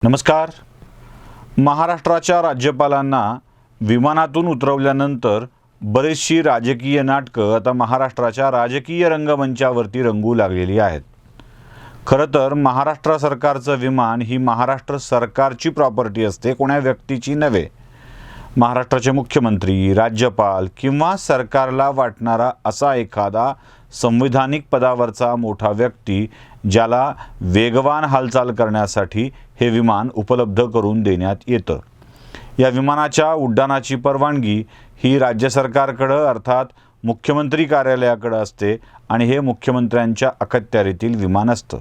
नमस्कार. महाराष्ट्राच्या राज्यपालांना विमानातून उतरवल्यानंतर बरीचशी राजकीय नाटकं आता महाराष्ट्राच्या राजकीय रंगमंचावरती रंगू लागलेली आहेत. खरं तर महाराष्ट्र सरकारचं विमान ही महाराष्ट्र सरकारची प्रॉपर्टी असते, कोणा व्यक्तीची नव्हे. महाराष्ट्राचे मुख्यमंत्री, राज्यपाल किंवा सरकारला वाटणारा असा एखादा संविधानिक पदावरचा मोठा व्यक्ती ज्याला वेगवान हालचाल करण्यासाठी हे विमान उपलब्ध करून देण्यात येतं. या विमानाच्या उड्डाणाची परवानगी ही राज्य सरकारकडे अर्थात मुख्यमंत्री कार्यालयाकडे असते आणि हे मुख्यमंत्र्यांच्या अखत्यारीतील विमान असतं.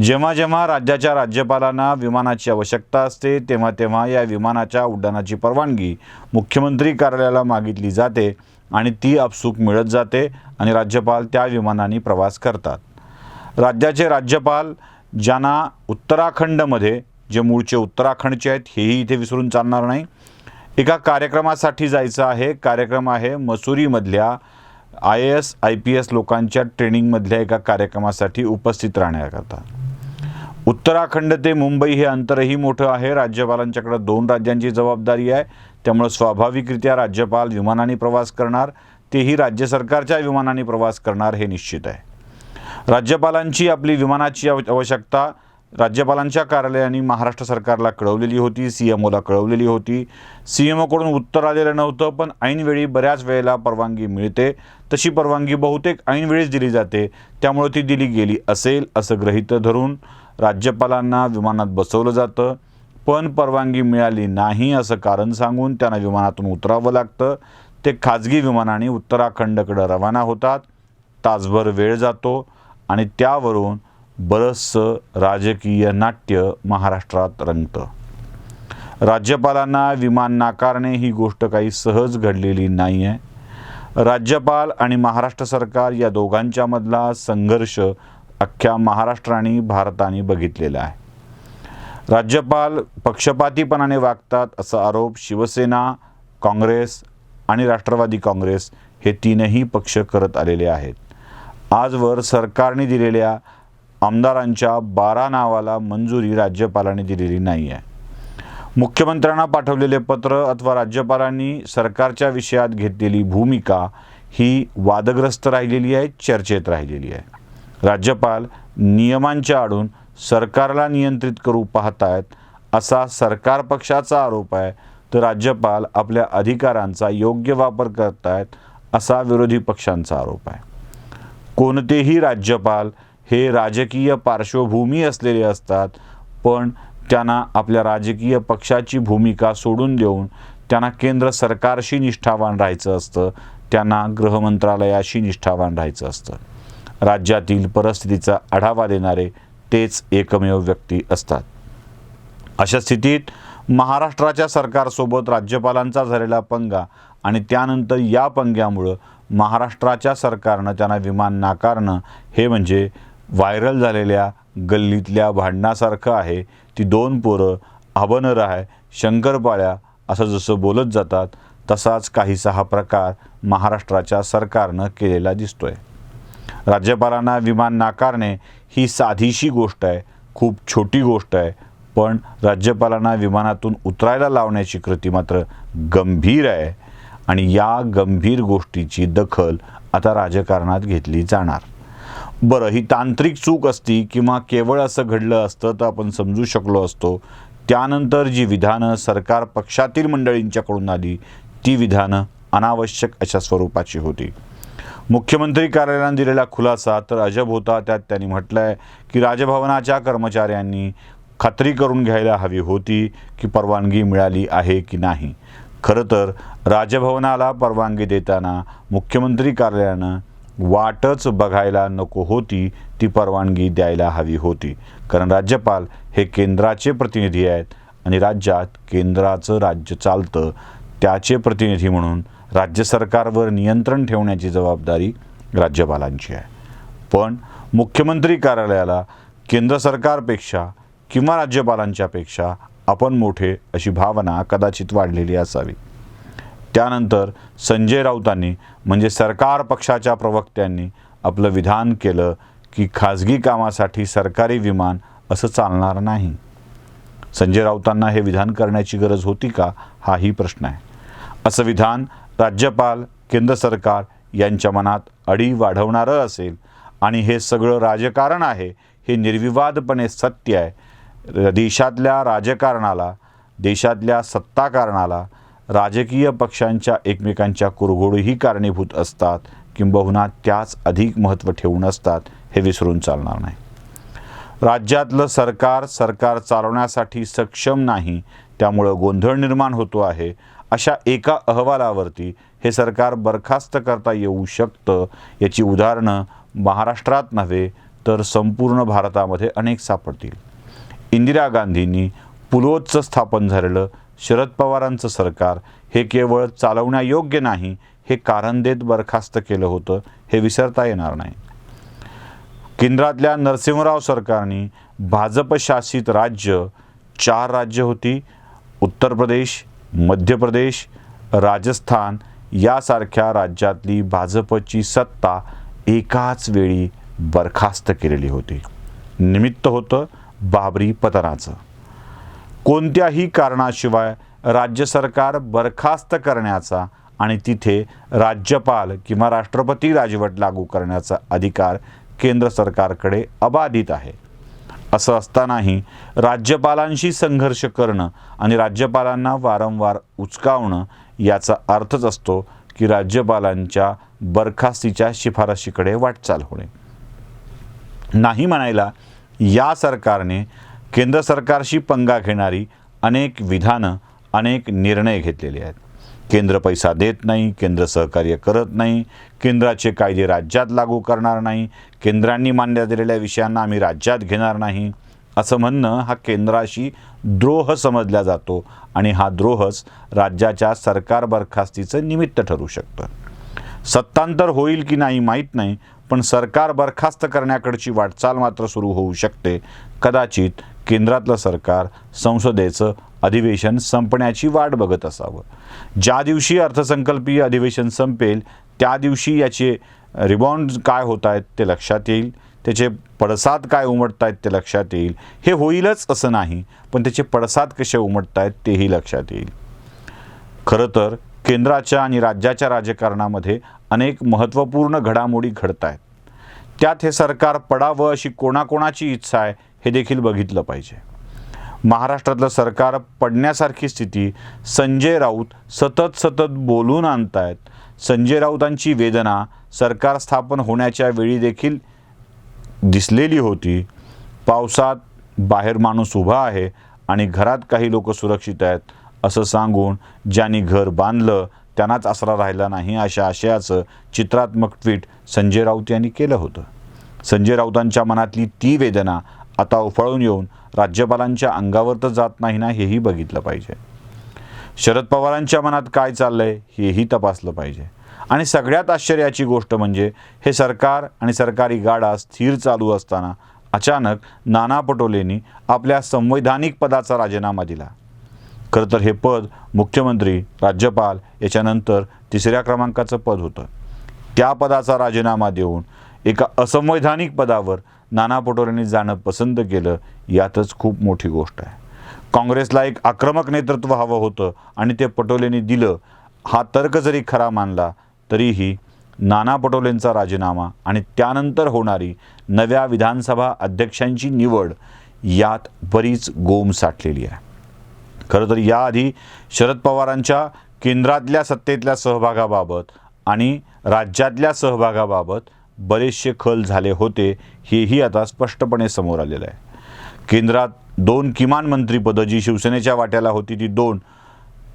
जेव्हा जेव्हा राज्याच्या राज्यपालांना विमानाची आवश्यकता असते तेव्हा तेव्हा या विमानाच्या उड्डाणाची परवानगी मुख्यमंत्री कार्यालयाला मागितली जाते आणि ती आपसूक मिळत जाते आणि राज्यपाल त्या विमानाने प्रवास करतात. राज्याचे राज्यपाल ज्यांना उत्तराखंडमध्ये, जे मूळचे उत्तराखंडचे आहेत हेही इथे विसरून चालणार नाही, एका कार्यक्रमासाठी जायचं आहे. कार्यक्रम आहे मसुरीमधल्या IAS IPS लोकांच्या ट्रेनिंगमधल्या एका कार्यक्रमासाठी उपस्थित राहण्याकरता. उत्तराखंड ते मुंबई हे अंतरही मोठं आहे. राज्यपालांच्याकडे 2 राज्यांची जबाबदारी आहे, त्यामुळे स्वाभाविकरित्या राज्यपाल विमानाने प्रवास करणार, तेही राज्य सरकारच्या विमानाने प्रवास करणार हे निश्चित आहे. राज्यपालांची आपली विमानाची आवश्यकता राज्यपालांच्या कार्यालयाने महाराष्ट्र सरकारला कळवलेली होती, CMOला कळवलेली होती. CMOकडून उत्तर आलेलं नव्हतं, पण ऐनवेळी बऱ्याच वेळेला परवानगी मिळते. तशी परवानगी बहुतेक ऐनवेळीच दिली जाते, त्यामुळे ती दिली गेली असेल असं गृहीत धरून राज्यपालांना विमानात बसवलं जातं. पण परवानगी मिळाली नाही असं कारण सांगून त्यांना विमानातून उतरावं लागतं. ते खाजगी विमानाने उत्तराखंडकडे रवाना होतात. तासभर वेळ जातो आणि त्यावरून बरंचसं राजकीय नाट्य महाराष्ट्रात रंगतं. राज्यपालांना विमान नाकारणे ही गोष्ट काही सहज घडलेली नाही आहे. राज्यपाल आणि महाराष्ट्र सरकार या दोघांच्या मधला संघर्ष अख्ख्या महाराष्ट्राने भारताने बघितलेला आहे. राज्यपाल पक्षपातीपणाने वागतात असा आरोप शिवसेना, काँग्रेस आणि राष्ट्रवादी काँग्रेस हे तीनही पक्ष करत आलेले आहेत. आजवर सरकारने दिलेल्या आमदारांच्या 12 नावाला मंजुरी राज्यपालांनी दिलेली नाही आहे. मुख्यमंत्र्यांना पाठवलेले पत्र अथवा राज्यपालांनी सरकारच्या विषयात घेतलेली भूमिका ही वादग्रस्त राहिलेली आहे, चर्चेत राहिलेली आहे. राज्यपाल नियमांच्या आडून सरकारला नियंत्रित करू पाहतायत असा सरकार पक्षाचा आरोप आहे, तर राज्यपाल आपल्या अधिकारांचा योग्य वापर करतायत असा विरोधी पक्षांचा आरोप आहे. कोणतेही राज्यपाल हे राजकीय पार्श्वभूमी असलेले असतात, पण त्यांना आपल्या राजकीय पक्षाची भूमिका सोडून देऊन त्यांना केंद्र सरकारशी निष्ठावान राहायचं असतं, त्यांना गृहमंत्रालयाशी निष्ठावान राहायचं असतं. राज्यातील परिस्थितीचा आढावा देणारे तेच एकमेव व्यक्ती असतात. अशा स्थितीत महाराष्ट्राच्या सरकारसोबत राज्यपालांचा झालेला पंगा आणि त्यानंतर या पंग्यामुळं महाराष्ट्राच्या सरकारनं त्यांना विमान नाकारणं हे म्हणजे व्हायरल झालेल्या गल्लीतल्या भांडणासारखं आहे. ती 2 पोरं आबनर आहे शंकरपाळ्या असं जसं बोलत जातात, तसाच काहीसा हा प्रकार महाराष्ट्राच्या सरकारनं केलेला दिसतोय. राज्यपालांना विमान नाकारणे ही साधीशी गोष्ट आहे, खूप छोटी गोष्ट आहे, पण राज्यपालांना विमानातून उतरायला लावण्याची कृती मात्र गंभीर आहे आणि या गंभीर गोष्टीची दखल आता राजकारणात घेतली जाणार. बरं, ही तांत्रिक चूक असती किंवा केवळ असं घडलं असतं तर आपण समजू शकलो असतो. त्यानंतर जी विधानं सरकार पक्षातील मंडळींच्याकडून आली ती विधानं अनावश्यक अशा स्वरूपाची होती. मुख्यमंत्री कार्यालयाने दिलेला खुलासा तर अजब होता. त्यात त्यांनी म्हटलं आहे की राजभवनाच्या कर्मचाऱ्यांनी खात्री करून घ्यायला हवी होती की परवानगी मिळाली आहे की नाही. खरं तर राजभवनाला परवानगी देताना मुख्यमंत्री कार्यालयानं वाटच बघायला नको होती, ती परवानगी द्यायला हवी होती. कारण राज्यपाल हे केंद्राचे प्रतिनिधी आहेत आणि राज्यात केंद्राचं राज्य चालतं, त्याचे प्रतिनिधी म्हणून राज्य सरकारवर नियंत्रण ठेवण्याची जबाबदारी राज्यपालांची आहे. पण मुख्यमंत्री कार्यालयाला केंद्र सरकारपेक्षा किंवा राज्यपालांच्यापेक्षा आपण मोठे अशी भावना कदाचित वाढलेली असावी. त्यानंतर संजय राऊतांनी म्हणजे सरकार पक्षाच्या प्रवक्त्यांनी आपलं विधान केलं की खाजगी कामासाठी सरकारी विमान असं चालणार नाही. संजय राऊतांना हे विधान करण्याची गरज होती का, हाही प्रश्न आहे. असं विधान राज्यपाल, केंद्र सरकार यांच्या मनात अडी वाढवणारं असेल आणि हे सगळं राजकारण आहे हे निर्विवादपणे सत्य आहे. देशातल्या राजकारणाला, देशातल्या सत्ताकारणाला राजकीय पक्षांच्या एकमेकांच्या कुरघोडीही कारणीभूत असतात, किंबहुना त्याच अधिक महत्त्व ठेवून असतात, हे विसरून चालणार नाही. राज्यातलं सरकार चालवण्यासाठी सक्षम नाही, त्यामुळं गोंधळ निर्माण होतो आहे, अशा एका अहवालावरती हे सरकार बरखास्त करता येऊ शकतं याची उदाहरणं महाराष्ट्रात नव्हे तर संपूर्ण भारतामध्ये अनेक सापडतील. इंदिरा गांधींनी पुलोचं स्थापन झालेलं शरद पवारांचं सरकार हे केवळ चालवण्यायोग्य नाही हे कारण देत बरखास्त केलं होतं, हे विसरता येणार नाही. केंद्रातल्या नरसिंहराव सरकारने भाजपशासित राज्य 4 राज्य होती, उत्तर प्रदेश, मध्य प्रदेश, राजस्थान यासारख्या राज्यातली भाजपची सत्ता एकाच वेळी बरखास्त केलेली होती. निमित्त होतं बाबरी पतनाचं. कोणत्याही कारणाशिवाय राज्य सरकार बरखास्त करण्याचा आणि तिथे राज्यपाल किंवा राष्ट्रपती राजवट लागू करण्याचा अधिकार केंद्र सरकारकडे अबाधित आहे. असं असतानाही राज्यपालांशी संघर्ष करणं आणि राज्यपालांना वारंवार उचकावणं याचा अर्थच असतो की राज्यपालांच्या बरखास्तीच्या शिफारशीकडे वाटचाल होणे. नाही म्हणायला या सरकारने केंद्र सरकारशी पंगा घेणारी अनेक विधानं, अनेक निर्णय घेतलेले आहेत. केंद्र पैसा देत नाही, केंद्र सहकार्य करत नाही, केंद्राचे कायदे राज्यात लागू करणार नाही, केंद्रांनी मान्यता दिलेल्या विषयांना आम्ही राज्यात घेणार नाही, असं म्हणणं हा केंद्राशी द्रोह समजला जातो आणि हा द्रोहच राज्याच्या सरकार बरखास्तीचं निमित्त ठरू शकतं. सत्तांतर होईल की नाही माहीत नाही, पण सरकार बरखास्त करण्याकडची वाटचाल मात्र सुरू होऊ शकते. कदाचित केंद्रातलं सरकार संसदेचं अधिवेशन संपण्याची वाट बघत असावं. ज्या दिवशी अर्थसंकल्पीय अधिवेशन संपेल त्या दिवशी याचे रिबाउंड काय होत आहेत ते लक्षात येईल, त्याचे पडसाद काय उमटत आहेत ते लक्षात येईल. हे होईलच असं नाही, पण त्याचे पडसाद कसे उमटत आहेत तेही लक्षात येईल. खरं तर केंद्राच्या आणि राज्याच्या राजकारणामध्ये अनेक महत्त्वपूर्ण घडामोडी घडत आहेत. त्यात हे सरकार पडावं अशी कोणाकोणाची इच्छा आहे हे देखील बघितलं पाहिजे. महाराष्ट्रातलं सरकार पडण्यासारखी स्थिती संजय राऊत सतत बोलून आणतायत. संजय राऊतांची वेदना सरकार स्थापन होण्याच्या वेळी देखील दिसलेली होती. पावसात बाहेर माणूस उभा आहे आणि घरात काही लोक सुरक्षित आहेत असं सांगून ज्यांनी घर बांधलं त्यांनाच आसरा राहिला नाही अशा आशयाचं चित्रात्मक ट्विट संजय राऊत यांनी केलं होतं. संजय राऊतांच्या मनातली ती वेदना आता उफाळून येऊन राज्यपालांच्या अंगावर तर जात नाही ना, हेही बघितलं पाहिजे. शरद पवारांच्या मनात काय चाललंय हेही तपासलं पाहिजे. आणि सगळ्यात आश्चर्याची गोष्ट म्हणजे हे सरकार आणि सरकारी गाडा स्थिर चालू असताना अचानक नाना पटोलेंनी आपल्या संवैधानिक पदाचा राजीनामा दिला. खरं तर हे पद मुख्यमंत्री, राज्यपाल याच्यानंतर 3ऱ्या क्रमांकाचं पद होतं. त्या पदाचा राजीनामा देऊन एका असंवैधानिक पदावर नाना पटोलेंनी जाणं पसंत केलं, यातच खूप मोठी गोष्ट आहे. काँग्रेसला एक आक्रमक नेतृत्व हवं होतं आणि ते पटोलेंनी दिलं. हा तर्क जरी खरा मानला तरीही नाना पटोलेंचा राजीनामा आणि त्यानंतर होणारी नव्या विधानसभा अध्यक्षांची निवड यात बरीच गोम साठलेली आहे. खरं तर याआधी शरद पवारांच्या केंद्रातल्या सत्तेतल्या सहभागाबाबत आणि राज्यातल्या सहभागाबाबत बरेचसे खल झाले होते, हेही आता स्पष्टपणे समोर आलेलं आहे. केंद्रात 2 किमान मंत्रिपदं जी शिवसेनेच्या वाट्याला होती ती 2,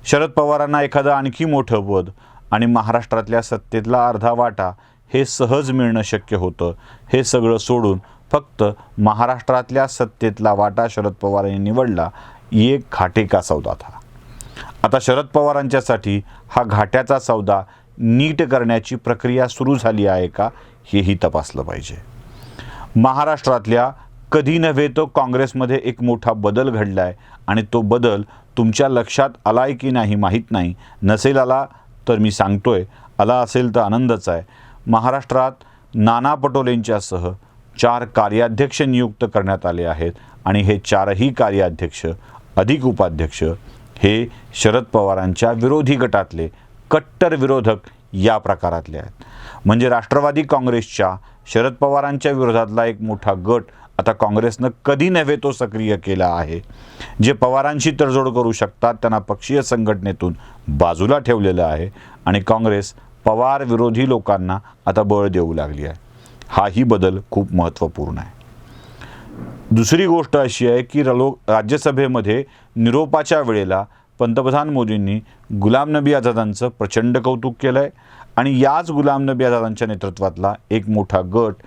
शरद पवारांना एखादं आणखी मोठं पद आणि महाराष्ट्रातल्या सत्तेतला अर्धा वाटा हे सहज मिळणं शक्य होतं. हे सगळं सोडून फक्त महाराष्ट्रातल्या सत्तेतला वाटा शरद पवारांनी निवडला, एक घाटेका सौदा था. आता शरद पवारांच्यासाठी हा घाट्याचा सौदा नीट करण्याची प्रक्रिया सुरू झाली आहे का हेही तपासलं पाहिजे. महाराष्ट्रातल्या कधी नव्हे तो काँग्रेसमध्ये एक मोठा बदल घडलाय आणि तो बदल तुमच्या लक्षात आलाय की नाही माहीत नाही. नसेल आला तर मी सांगतोय, आला असेल तर आनंदच आहे. महाराष्ट्रात नाना पटोलेंच्यासह 4 कार्याध्यक्ष नियुक्त करण्यात आले आहेत आणि हे 4ही कार्याध्यक्ष अधिक उपाध्यक्ष हे शरद पवारांच्या विरोधी गटातले कट्टर विरोधक या प्रकारातले आहेत. म्हणजे राष्ट्रवादी काँग्रेसच्या शरद पवारांच्या विरोधातला एक मोठा गट आता काँग्रेसनं कधी नव्हे तो सक्रिय केला आहे. जे पवारांशी तडजोड करू शकतात त्यांना पक्षीय संघटनेतून बाजूला ठेवलेलं आहे आणि काँग्रेस पवार विरोधी लोकांना आता बळ देऊ लागली आहे. हाही बदल खूप महत्त्वपूर्ण आहे. दुसरी गोष्ट अशी आहे की राज्यसभेमध्ये निरोपाच्या वेळेला पंतप्रधान मोदींनी गुलाम नबी आझादांचं प्रचंड कौतुक केलं आहे आणि याच गुलाम नबी आझादांच्या नेतृत्वातला एक मोठा गट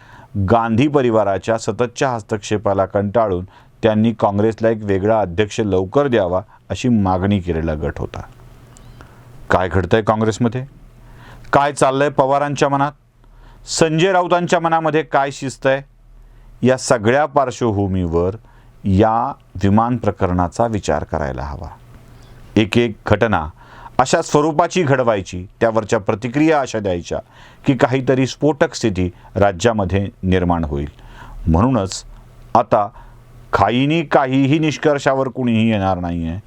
गांधी परिवाराच्या सततच्या हस्तक्षेपाला कंटाळून त्यांनी काँग्रेसला एक वेगळा अध्यक्ष लवकर द्यावा अशी मागणी केलेला गट होता. काय घडतंय काँग्रेसमध्ये? काय चाललंय पवारांच्या मनात? संजय राऊतांच्या मनामध्ये काय शिस्त आहे? या सगळ्या पार्श्वभूमीवर या विमान प्रकरणाचा विचार करायला हवा. एक एक घटना अशा स्वरूपाची घडवायची, त्यावरच्या प्रतिक्रिया अशा द्यायच्या की काहीतरी स्फोटक स्थिती राज्यामध्ये निर्माण होईल. म्हणूनच आता खाईनी काहीही निष्कर्षावर कुणीही येणार नाही आहे.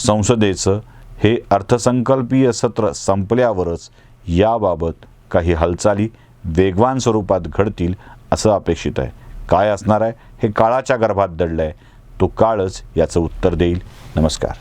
संसदेचं हे अर्थसंकल्पीय सत्र संपल्यावरच याबाबत काही हालचाली वेगवान स्वरूपात घडतील असं अपेक्षित आहे. काय असणार आहे हे काळाच्या गर्भात दडलं आहे. तो काळच याचं उत्तर देईल. नमस्कार.